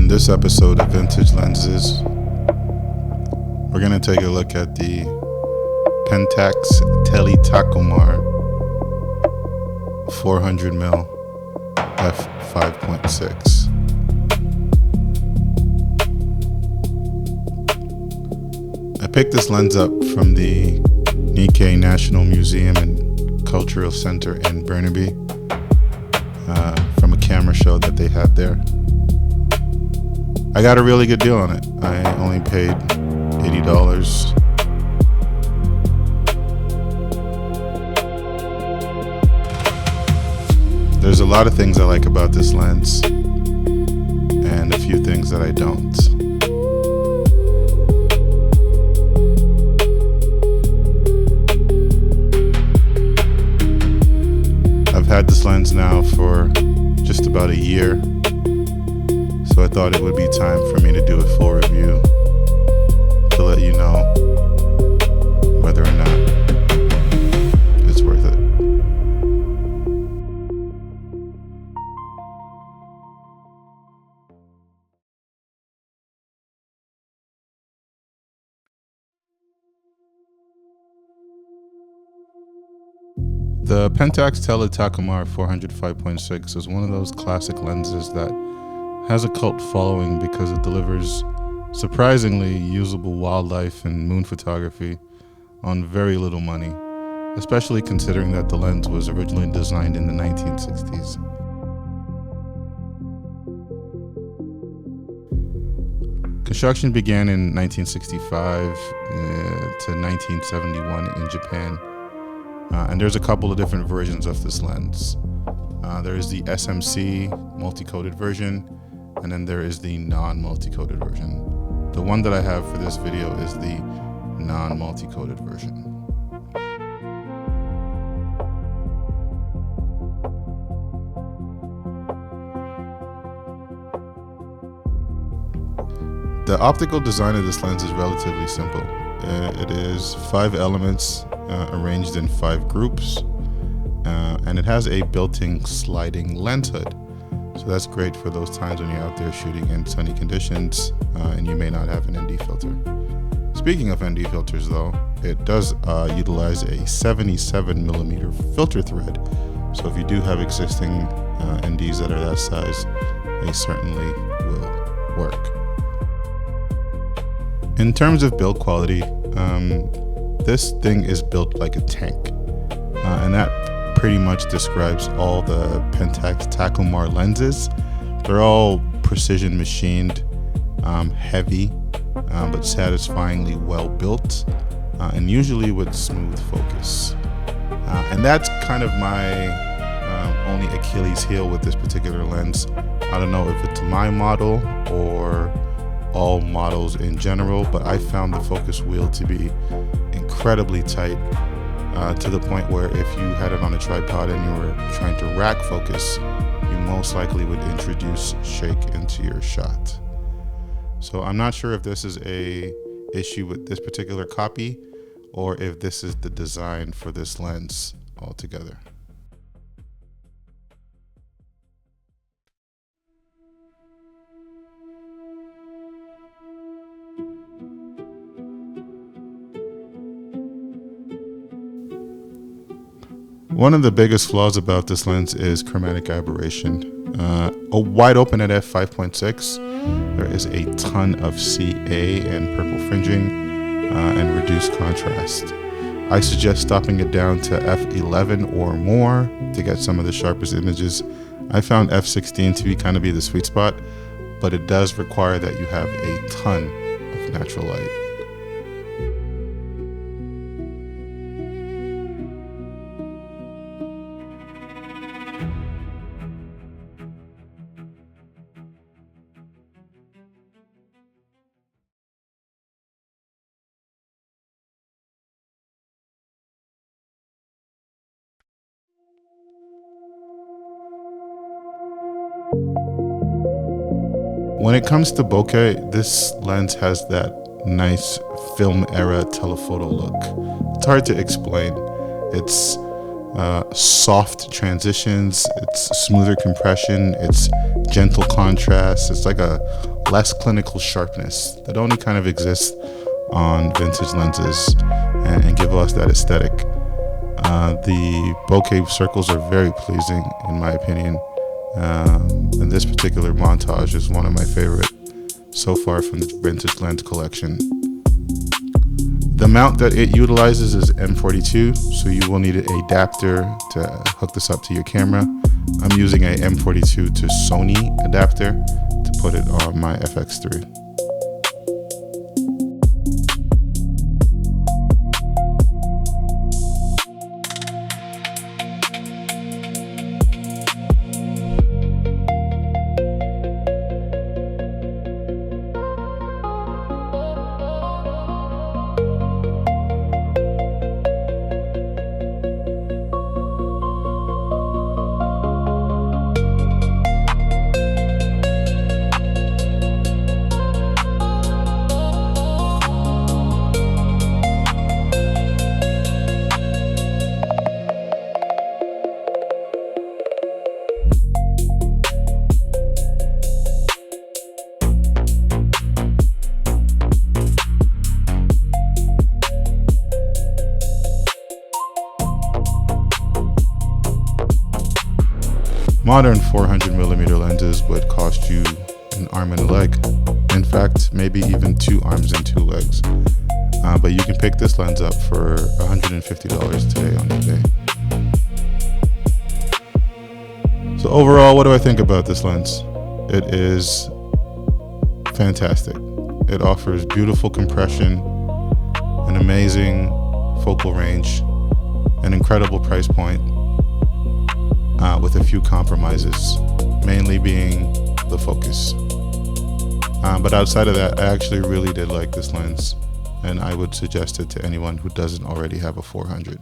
In this episode of Vintage Lenses, we're going to take a look at the Pentax Tele-Takumar 400mm f5.6. I picked this lens up from the Nikkei National Museum and Cultural Center in Burnaby from a camera show that they had there. I got a really good deal on it. I only paid $80. There's a lot of things I like about this lens and a few things that I don't. I've had this lens now for just about a year, so I thought it would be time for me to do a full review to let you know whether or not it's worth it. The Pentax Tele-Takumar 405.6 is one of those classic lenses that has a cult following because it delivers surprisingly usable wildlife and moon photography on very little money, especially considering that the lens was originally designed in the 1960s. Construction began in 1965 to 1971 in Japan. And there's a couple of different versions of this lens. There is the SMC multi-coated version, and then there is the non-multi-coated version. The one that I have for this video is the non-multi-coated version. The optical design of this lens is relatively simple. It is 5 elements arranged in 5 groups, and it has a built-in sliding lens hood. So that's great for those times when you're out there shooting in sunny conditions and you may not have an ND filter. Speaking of ND filters though, it does utilize a 77mm filter thread. So if you do have existing NDs that are that size, they certainly will work. In terms of build quality, this thing is built like a tank, and that pretty much describes all the Pentax Takumar lenses. They're all precision machined, heavy, but satisfyingly well built, and usually with smooth focus. And that's kind of my only Achilles heel with this particular lens. I don't know if it's my model or all models in general, but I found the focus wheel to be incredibly tight, to the point where if you had it on a tripod and you were trying to rack focus, you most likely would introduce shake into your shot. So I'm not sure if this is a issue with this particular copy or if this is the design for this lens altogether. One of the biggest flaws about this lens is chromatic aberration. Wide open at f5.6, there is a ton of CA and purple fringing and reduced contrast. I suggest stopping it down to f11 or more to get some of the sharpest images. I found f16 to be the sweet spot, but it does require that you have a ton of natural light. When it comes to bokeh, this lens has that nice film era telephoto look. It's hard to explain. It's soft transitions, it's smoother compression, it's gentle contrast. It's like a less clinical sharpness that only kind of exists on vintage lenses and give us that aesthetic. The bokeh circles are very pleasing in my opinion, and this particular montage is one of my favorite so far from the vintage lens collection. The mount that it utilizes is M42, so you will need an adapter to hook this up to your camera. I'm using a M42 to Sony adapter to put it on my FX3. Modern 400mm lenses would cost you an arm and a leg. In fact, maybe even 2 arms and 2 legs. But you can pick this lens up for $150 today on eBay. So overall, what do I think about this lens? It is fantastic. It offers beautiful compression, an amazing focal range, an incredible price point, with a few compromises, mainly being the focus. But outside of that, I actually really did like this lens, and I would suggest it to anyone who doesn't already have a 400.